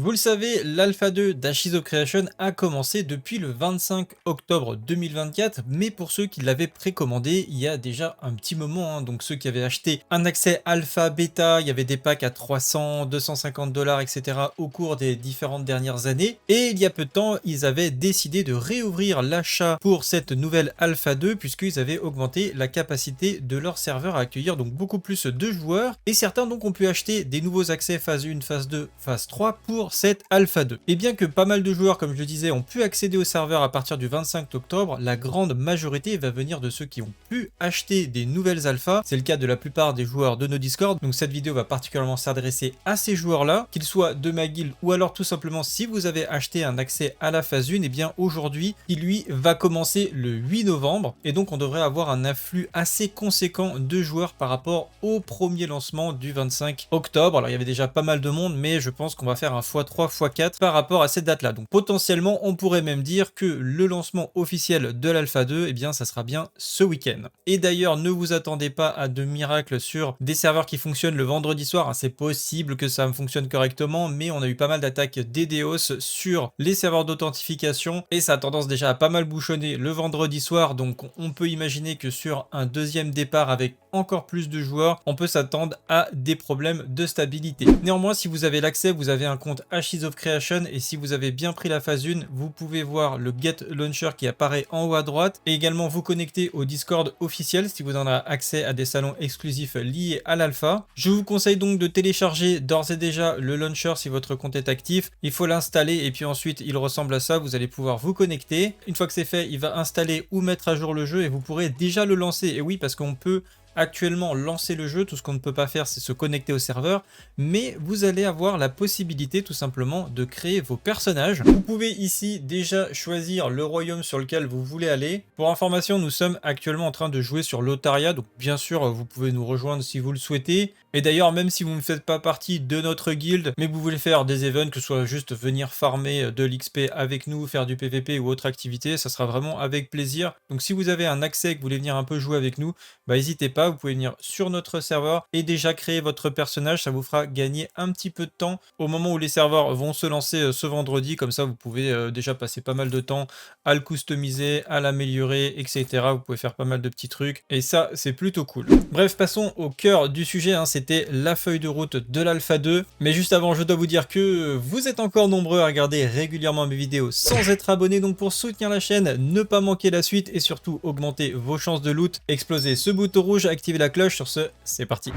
Vous le savez, l'Alpha 2 d'Ashes of Creation a commencé depuis le 25 octobre 2024, mais pour ceux qui l'avaient précommandé il y a déjà un petit moment, donc ceux qui avaient acheté un accès alpha, bêta, il y avait des packs à 300, 250 $, etc. au cours des différentes dernières années, et il y a peu de temps, ils avaient décidé de réouvrir l'achat pour cette nouvelle Alpha 2, puisqu'ils avaient augmenté la capacité de leur serveur à accueillir donc beaucoup plus de joueurs, et certains donc ont pu acheter des nouveaux accès phase 1, phase 2, phase 3 pour cette Alpha 2. Et bien que pas mal de joueurs, comme je le disais, ont pu accéder au serveur à partir du 25 octobre, la grande majorité va venir de ceux qui ont pu acheter des nouvelles alphas. C'est le cas de la plupart des joueurs de nos Discord, donc cette vidéo va particulièrement s'adresser à ces joueurs-là, qu'ils soient de ma guilde ou alors tout simplement si vous avez acheté un accès à la phase 1, et bien aujourd'hui, il lui va commencer le 8 novembre, et donc on devrait avoir un afflux assez conséquent de joueurs par rapport au premier lancement du 25 octobre. Alors il y avait déjà pas mal de monde, mais je pense qu'on va faire un x3, x4 par rapport à cette date-là. Donc potentiellement, on pourrait même dire que le lancement officiel de l'Alpha 2, eh bien, ça sera bien ce week-end. Et d'ailleurs, ne vous attendez pas à de miracles sur des serveurs qui fonctionnent le vendredi soir. C'est possible que ça fonctionne correctement, mais on a eu pas mal d'attaques DDoS sur les serveurs d'authentification et ça a tendance déjà à pas mal bouchonner le vendredi soir. Donc on peut imaginer que sur un deuxième départ avec encore plus de joueurs, on peut s'attendre à des problèmes de stabilité. Néanmoins, si vous avez l'accès, vous avez un compte Ashes of Creation et si vous avez bien pris la phase 1, vous pouvez voir le Get Launcher qui apparaît en haut à droite et également vous connecter au Discord officiel si vous en avez accès à des salons exclusifs liés à l'alpha. Je vous conseille donc de télécharger d'ores et déjà le launcher si votre compte est actif. Il faut l'installer et puis ensuite il ressemble à ça, vous allez pouvoir vous connecter. Une fois que c'est fait, il va installer ou mettre à jour le jeu et vous pourrez déjà le lancer. Et oui, parce qu'on peut actuellement lancer le jeu, tout ce qu'on ne peut pas faire c'est se connecter au serveur, mais vous allez avoir la possibilité tout simplement de créer vos personnages. Vous pouvez ici déjà choisir le royaume sur lequel vous voulez aller. Pour information, nous sommes actuellement en train de jouer sur Lotaria, donc bien sûr vous pouvez nous rejoindre si vous le souhaitez. Et d'ailleurs, même si vous ne faites pas partie de notre guilde, mais que vous voulez faire des events, que ce soit juste venir farmer de l'XP avec nous, faire du PVP ou autre activité, ça sera vraiment avec plaisir. Donc si vous avez un accès et que vous voulez venir un peu jouer avec nous, bah n'hésitez pas, vous pouvez venir sur notre serveur et déjà créer votre personnage, ça vous fera gagner un petit peu de temps au moment où les serveurs vont se lancer ce vendredi, comme ça vous pouvez déjà passer pas mal de temps à le customiser, à l'améliorer, etc. Vous pouvez faire pas mal de petits trucs et ça c'est plutôt cool. Bref, passons au cœur du sujet, c'était la feuille de route de l'Alpha 2, mais juste avant je dois vous dire que vous êtes encore nombreux à regarder régulièrement mes vidéos sans être abonnés, donc pour soutenir la chaîne, ne pas manquer la suite et surtout augmenter vos chances de loot, explosez ce bouton rouge, activez la cloche. Sur ce, c'est parti.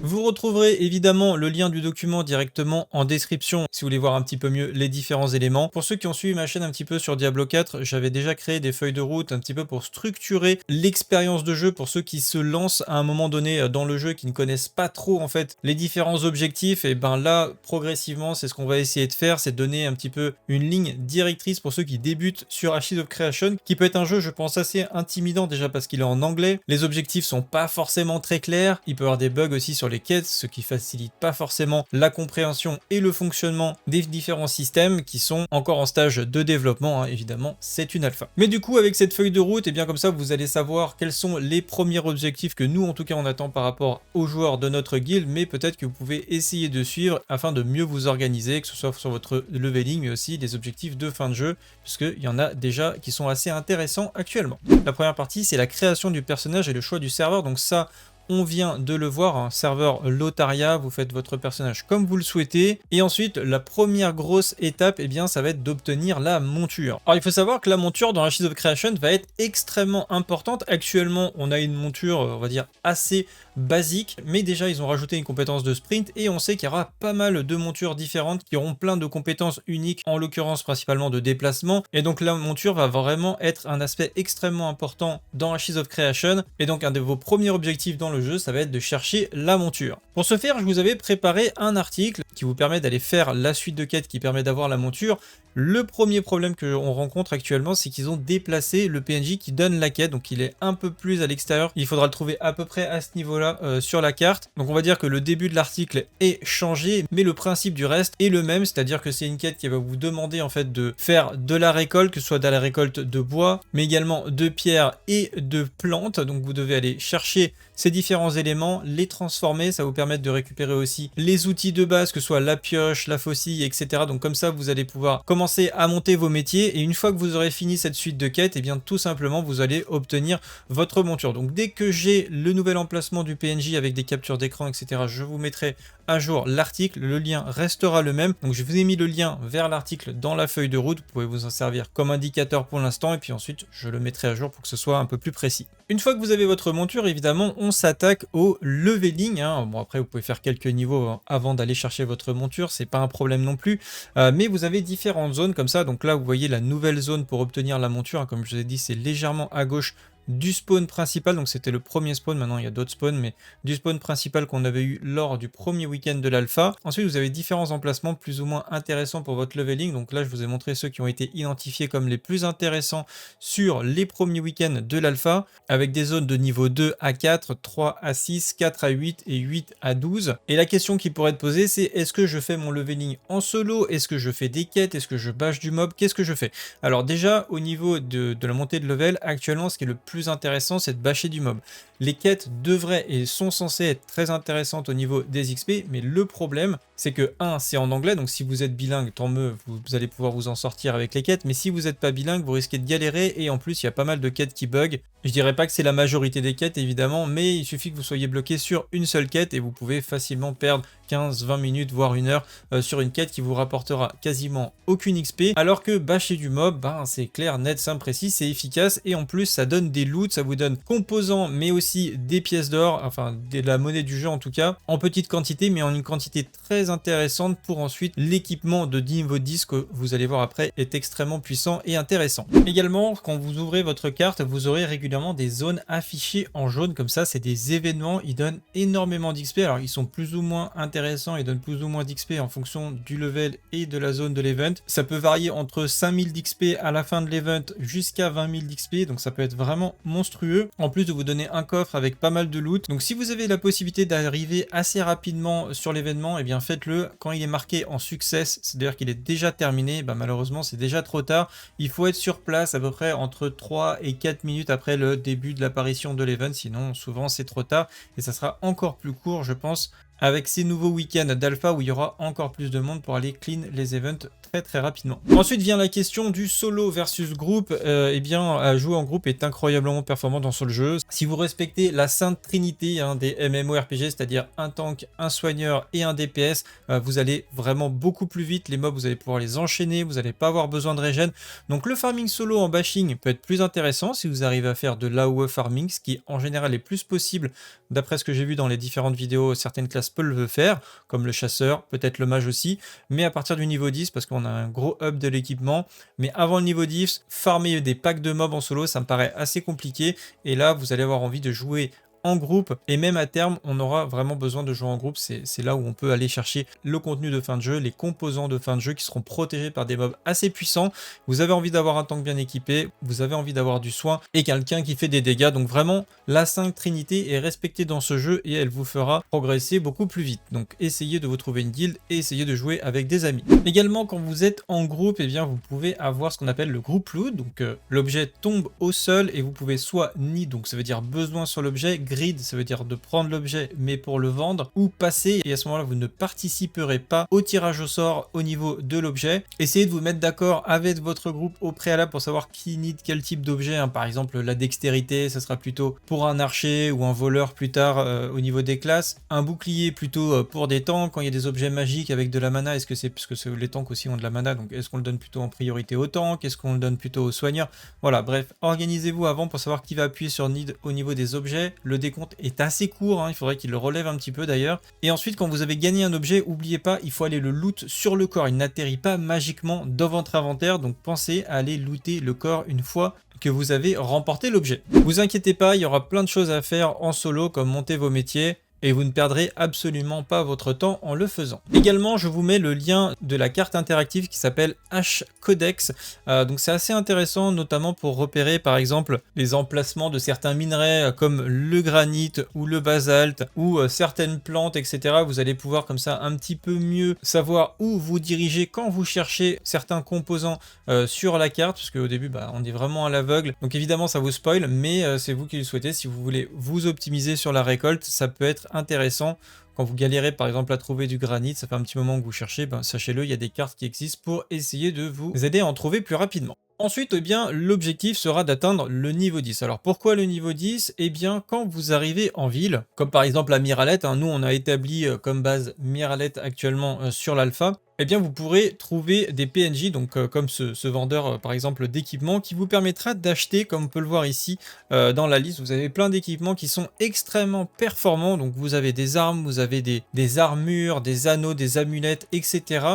Vous retrouverez évidemment le lien du document directement en description si vous voulez voir un petit peu mieux les différents éléments. Pour ceux qui ont suivi ma chaîne un petit peu sur Diablo 4, j'avais déjà créé des feuilles de route un petit peu pour structurer l'expérience de jeu pour ceux qui se lancent à un moment donné dans le jeu et qui ne connaissent pas trop en fait les différents objectifs. Et ben là, progressivement, c'est ce qu'on va essayer de faire, c'est donner un petit peu une ligne directrice pour ceux qui débutent sur Ashes of Creation, qui peut être un jeu, je pense, assez intimidant déjà parce qu'il est en anglais. Les objectifs sont pas forcément très clairs, il peut y avoir des bugs aussi sur les quêtes, ce qui facilite pas forcément la compréhension et le fonctionnement des différents systèmes qui sont encore en stage de développement, évidemment c'est une alpha. Mais du coup avec cette feuille de route, et bien comme ça vous allez savoir quels sont les premiers objectifs que nous en tout cas on attend par rapport aux joueurs de notre guilde, mais peut-être que vous pouvez essayer de suivre afin de mieux vous organiser, que ce soit sur votre leveling mais aussi des objectifs de fin de jeu, puisqu'il y en a déjà qui sont assez intéressants actuellement. La première partie c'est la création du personnage et le choix du serveur, donc ça on vient de le voir, un serveur Lotaria, vous faites votre personnage comme vous le souhaitez. Et ensuite, la première grosse étape, eh bien, ça va être d'obtenir la monture. Alors, il faut savoir que la monture dans Ashes of Creation va être extrêmement importante. Actuellement, on a une monture, on va dire, assez basique, mais déjà, ils ont rajouté une compétence de sprint et on sait qu'il y aura pas mal de montures différentes qui auront plein de compétences uniques, en l'occurrence principalement de déplacement. Et donc, la monture va vraiment être un aspect extrêmement important dans Ashes of Creation. Et donc, un de vos premiers objectifs dans le jeu, ça va être de chercher la monture. Pour ce faire, je vous avais préparé un article qui vous permet d'aller faire la suite de quêtes qui permet d'avoir la monture. Le premier problème que on rencontre actuellement, c'est qu'ils ont déplacé le PNJ qui donne la quête, donc il est un peu plus à l'extérieur. Il faudra le trouver à peu près à ce niveau-là sur la carte. Donc on va dire que le début de l'article est changé, mais le principe du reste est le même, c'est-à-dire que c'est une quête qui va vous demander en fait de faire de la récolte, que ce soit de la récolte de bois, mais également de pierres et de plantes. Donc vous devez aller chercher ces différents éléments, les transformer, ça va vous permettre de récupérer aussi les outils de base, que ce soit la pioche, la faucille, etc. Donc comme ça, vous allez pouvoir commencer à monter vos métiers et une fois que vous aurez fini cette suite de quêtes, et bien tout simplement, vous allez obtenir votre monture. Donc dès que j'ai le nouvel emplacement du PNJ avec des captures d'écran, etc., je vous mettrai à jour l'article, le lien restera le même. Donc je vous ai mis le lien vers l'article dans la feuille de route, vous pouvez vous en servir comme indicateur pour l'instant et puis ensuite je le mettrai à jour pour que ce soit un peu plus précis. Une fois que vous avez votre monture, évidemment, on s'attaque au leveling, hein. Bon après vous pouvez faire quelques niveaux avant d'aller chercher votre monture, c'est pas un problème non plus, mais vous avez différentes zones comme ça. Donc là vous voyez la nouvelle zone pour obtenir la monture, hein. Comme je vous ai dit, c'est légèrement à gauche du spawn principal, donc c'était le premier spawn, maintenant il y a d'autres spawns, mais du spawn principal qu'on avait eu lors du premier week-end de l'alpha. Ensuite vous avez différents emplacements plus ou moins intéressants pour votre leveling, donc là je vous ai montré ceux qui ont été identifiés comme les plus intéressants sur les premiers week-ends de l'alpha, avec des zones de niveau 2 à 4, 3 à 6, 4 à 8 et 8 à 12. Et la question qui pourrait être posée, c'est est-ce que je fais mon leveling en solo, est-ce que je fais des quêtes, est-ce que je bâche du mob, qu'est-ce que je fais? Alors déjà au niveau de la montée de level, actuellement ce qui est le plus intéressant, c'est de bâcher du mob. Les quêtes devraient et sont censées être très intéressantes au niveau des XP, mais le problème, c'est que c'est en anglais, donc si vous êtes bilingue, tant mieux, vous allez pouvoir vous en sortir avec les quêtes, mais si vous n'êtes pas bilingue, vous risquez de galérer, et en plus, il y a pas mal de quêtes qui bug. Je dirais pas que c'est la majorité des quêtes, évidemment, mais il suffit que vous soyez bloqué sur une seule quête, et vous pouvez facilement perdre 15-20 minutes, voire une heure, sur une quête qui vous rapportera quasiment aucune XP, alors que bâcher du mob, c'est clair, net, simple, précis, c'est efficace, et en plus, ça donne des loots, ça vous donne composants, mais aussi des pièces d'or, enfin de la monnaie du jeu en tout cas, en petite quantité, mais en une quantité très intéressante pour ensuite l'équipement de niveau 10 que vous allez voir après est extrêmement puissant et intéressant. Également, quand vous ouvrez votre carte, vous aurez régulièrement des zones affichées en jaune, comme ça, c'est des événements, ils donnent énormément d'XP, alors ils sont plus ou moins intéressants, ils donnent plus ou moins d'XP en fonction du level et de la zone de l'event. Ça peut varier entre 5000 d'XP à la fin de l'event jusqu'à 20 000 d'XP, donc ça peut être vraiment monstrueux, en plus de vous donner un coffre avec pas mal de loot. Donc si vous avez la possibilité d'arriver assez rapidement sur l'événement, et bien faites-le. Quand il est marqué en success, c'est-à-dire qu'il est déjà terminé, malheureusement c'est déjà trop tard. Il faut être sur place à peu près entre 3 et 4 minutes après le début de l'apparition de l'event, sinon souvent c'est trop tard et ça sera encore plus court je pense avec ces nouveaux week-ends d'alpha où il y aura encore plus de monde pour aller clean les events très rapidement. Ensuite vient la question du solo versus groupe. Jouer en groupe est incroyablement performant dans ce jeu. Si vous respectez la sainte trinité des MMORPG, c'est-à-dire un tank, un soigneur et un DPS, vous allez vraiment beaucoup plus vite. Les mobs, vous allez pouvoir les enchaîner, vous n'allez pas avoir besoin de régène. Donc le farming solo en bashing peut être plus intéressant si vous arrivez à faire de l'AOE farming, ce qui en général est plus possible d'après ce que j'ai vu dans les différentes vidéos. Certaines classes peuvent le faire, comme le chasseur, peut-être le mage aussi, mais à partir du niveau 10, parce qu'on a un gros up de l'équipement, mais avant le niveau 10, farmer des packs de mobs en solo, ça me paraît assez compliqué, et là, vous allez avoir envie de jouer en groupe, et même à terme on aura vraiment besoin de jouer en groupe. C'est là où on peut aller chercher le contenu de fin de jeu, les composants de fin de jeu qui seront protégés par des mobs assez puissants. Vous avez envie d'avoir un tank bien équipé, vous avez envie d'avoir du soin et quelqu'un qui fait des dégâts, donc vraiment la Sainte Trinité est respectée dans ce jeu et elle vous fera progresser beaucoup plus vite. Donc essayez de vous trouver une guilde et essayez de jouer avec des amis. Également quand vous êtes en groupe, vous pouvez avoir ce qu'on appelle le group loot, donc l'objet tombe au sol et vous pouvez soit need, donc ça veut dire besoin sur l'objet, grid, ça veut dire de prendre l'objet mais pour le vendre, ou passer, et à ce moment-là vous ne participerez pas au tirage au sort au niveau de l'objet. Essayez de vous mettre d'accord avec votre groupe au préalable pour savoir qui need quel type d'objet, par exemple la dextérité, ça sera plutôt pour un archer ou un voleur plus tard au niveau des classes, un bouclier plutôt pour des tanks. Quand il y a des objets magiques avec de la mana, est-ce que c'est parce que les tanks aussi ont de la mana, donc est-ce qu'on le donne plutôt en priorité aux tanks, est-ce qu'on le donne plutôt aux soigneurs? Voilà, bref, organisez-vous avant pour savoir qui va appuyer sur need au niveau des objets. Le décompte est assez court, il faudrait qu'il le relève un petit peu d'ailleurs. Et ensuite, quand vous avez gagné un objet, n'oubliez pas, il faut aller le loot sur le corps. Il n'atterrit pas magiquement dans votre inventaire, donc pensez à aller looter le corps une fois que vous avez remporté l'objet. Vous inquiétez pas, il y aura plein de choses à faire en solo, comme monter vos métiers. et vous ne perdrez absolument pas votre temps en le faisant. Également, je vous mets le lien de la carte interactive qui s'appelle H-Codex. Donc c'est assez intéressant, notamment pour repérer par exemple les emplacements de certains minerais comme le granit ou le basalte ou certaines plantes, etc. Vous allez pouvoir comme ça un petit peu mieux savoir où vous dirigez quand vous cherchez certains composants sur la carte, parce qu'au début on est vraiment à l'aveugle. Donc évidemment ça vous spoil, mais c'est vous qui le souhaitez. Si vous voulez vous optimiser sur la récolte, ça peut être intéressant. Quand vous galérez par exemple à trouver du granit, ça fait un petit moment que vous cherchez, sachez-le, il y a des cartes qui existent pour essayer de vous aider à en trouver plus rapidement. Ensuite, eh bien, l'objectif sera d'atteindre le niveau 10. Alors pourquoi le niveau 10? Eh bien, quand vous arrivez en ville, comme par exemple à Miralette, nous on a établi comme base Miralette actuellement sur l'alpha, eh bien vous pourrez trouver des PNJ, donc comme ce vendeur par exemple d'équipements, qui vous permettra d'acheter, comme on peut le voir ici dans la liste, vous avez plein d'équipements qui sont extrêmement performants, donc vous avez des armes, vous avez des armures, des anneaux, des amulettes, etc.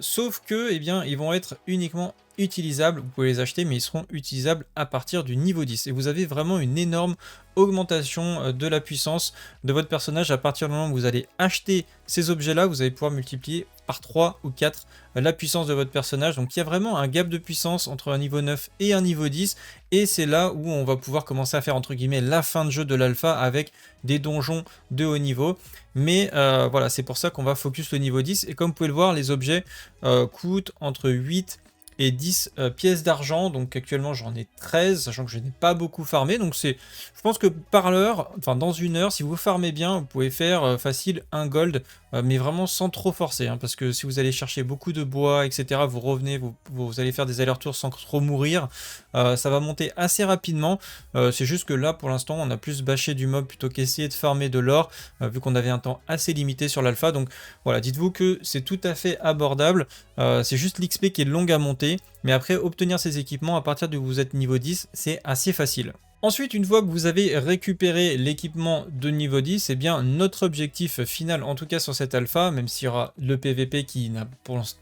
Sauf que, eh bien, ils vont être uniquement utilisables, vous pouvez les acheter, mais ils seront utilisables à partir du niveau 10. Et vous avez vraiment une énorme augmentation de la puissance de votre personnage à partir du moment où vous allez acheter ces objets-là, vous allez pouvoir multiplier par 3 ou 4 la puissance de votre personnage. Donc il y a vraiment un gap de puissance entre un niveau 9 et un niveau 10, et c'est là où on va pouvoir commencer à faire entre guillemets la fin de jeu de l'alpha avec des donjons de haut niveau. Mais voilà, c'est pour ça qu'on va focus le niveau 10, et comme vous pouvez le voir, les objets coûtent entre 8 et 10 pièces d'argent, donc actuellement j'en ai 13, sachant que je n'ai pas beaucoup farmé, donc je pense que par l'heure, enfin dans une heure, si vous farmez bien, vous pouvez faire facile un gold, mais vraiment sans trop forcer, parce que si vous allez chercher beaucoup de bois, etc., vous revenez, vous allez faire des allers-retours sans trop mourir, ça va monter assez rapidement. C'est juste que là, pour l'instant, on a plus bâché du mob plutôt qu'essayer de farmer de l'or, vu qu'on avait un temps assez limité sur l'alpha, donc voilà, dites-vous que c'est tout à fait abordable, c'est juste l'XP qui est longue à monter, mais après, obtenir ces équipements à partir de vous êtes niveau 10, c'est assez facile. Ensuite, une fois que vous avez récupéré l'équipement de niveau 10, eh bien notre objectif final, en tout cas sur cette alpha, même s'il y aura le PVP qui n'a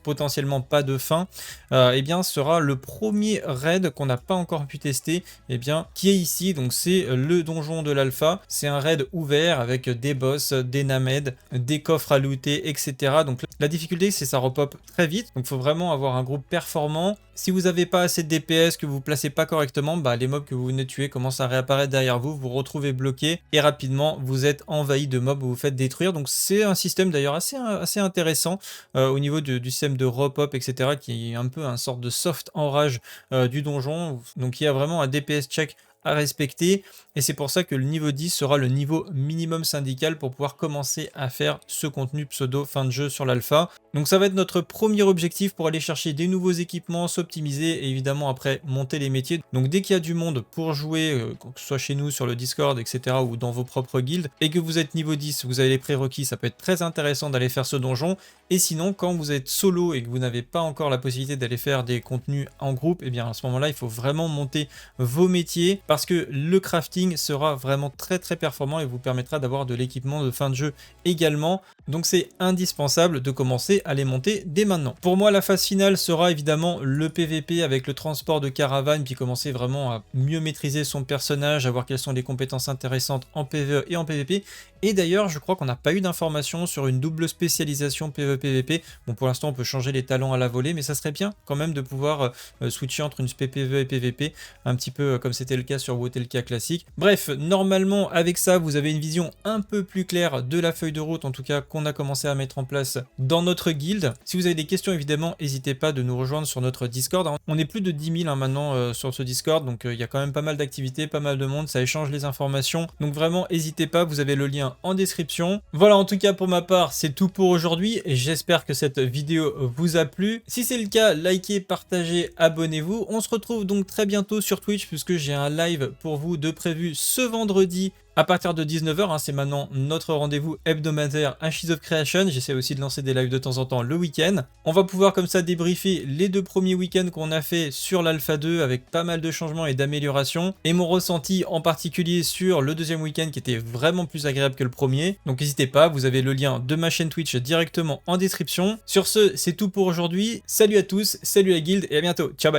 potentiellement pas de fin, eh bien sera le premier raid qu'on n'a pas encore pu tester, eh bien qui est ici. Donc c'est le donjon de l'alpha. C'est un raid ouvert avec des boss, des nameds, des coffres à looter, etc. Donc la difficulté, c'est ça repop très vite. Donc il faut vraiment avoir un groupe performant. Si vous n'avez pas assez de DPS, que vous ne placez pas correctement, les mobs que vous venez de tuer commencent à réapparaître derrière vous, vous retrouvez bloqué et rapidement vous êtes envahi de mobs, vous vous faites détruire. Donc c'est un système d'ailleurs assez intéressant au niveau du système de repop, etc., qui est un peu un sorte de soft enrage du donjon. Donc il y a vraiment un DPS check à respecter, et c'est pour ça que le niveau 10 sera le niveau minimum syndical pour pouvoir commencer à faire ce contenu pseudo fin de jeu sur l'alpha. Donc ça va être notre premier objectif pour aller chercher des nouveaux équipements, s'optimiser et évidemment après monter les métiers. Donc dès qu'il y a du monde pour jouer, que ce soit chez nous sur le Discord, etc., ou dans vos propres guildes, et que vous êtes niveau 10, vous avez les prérequis, ça peut être très intéressant d'aller faire ce donjon. Et sinon, quand vous êtes solo et que vous n'avez pas encore la possibilité d'aller faire des contenus en groupe, et bien à ce moment-là, il faut vraiment monter vos métiers, parce que le crafting sera vraiment très performant et vous permettra d'avoir de l'équipement de fin de jeu également. Donc c'est indispensable de commencer à les monter dès maintenant. Pour moi, la phase finale sera évidemment le PVP avec le transport de caravane, puis commencer vraiment à mieux maîtriser son personnage, à voir quelles sont les compétences intéressantes en PvE et en PVP. Et d'ailleurs, je crois qu'on n'a pas eu d'informations sur une double spécialisation PvE-PVP. Bon, pour l'instant, on peut changer les talents à la volée, mais ça serait bien quand même de pouvoir switcher entre une spé PvE et PVP, un petit peu comme c'était le cas sur WoTLK classique. Bref, normalement, avec ça, vous avez une vision un peu plus claire de la feuille de route, en tout cas qu'on a commencé à mettre en place dans notre guilde. Si vous avez des questions, évidemment, n'hésitez pas de nous rejoindre sur notre Discord. On est plus de 10 000 maintenant sur ce Discord, donc il y a quand même pas mal d'activités, pas mal de monde, ça échange les informations. Donc vraiment, n'hésitez pas, vous avez le lien en description. Voilà, en tout cas pour ma part, c'est tout pour aujourd'hui et j'espère que cette vidéo vous a plu. Si c'est le cas, likez, partagez, abonnez-vous. On se retrouve donc très bientôt sur Twitch puisque j'ai un live pour vous de prévu ce vendredi à partir de 19 h, c'est maintenant notre rendez-vous hebdomadaire Ashes of Creation. J'essaie aussi de lancer des lives de temps en temps le week-end. On va pouvoir comme ça débriefer les 2 premiers week-ends qu'on a fait sur l'Alpha 2 avec pas mal de changements et d'améliorations. Et mon ressenti en particulier sur le 2e week-end qui était vraiment plus agréable que le premier. Donc n'hésitez pas, vous avez le lien de ma chaîne Twitch directement en description. Sur ce, c'est tout pour aujourd'hui. Salut à tous, salut la guilde et à bientôt. Ciao, bye.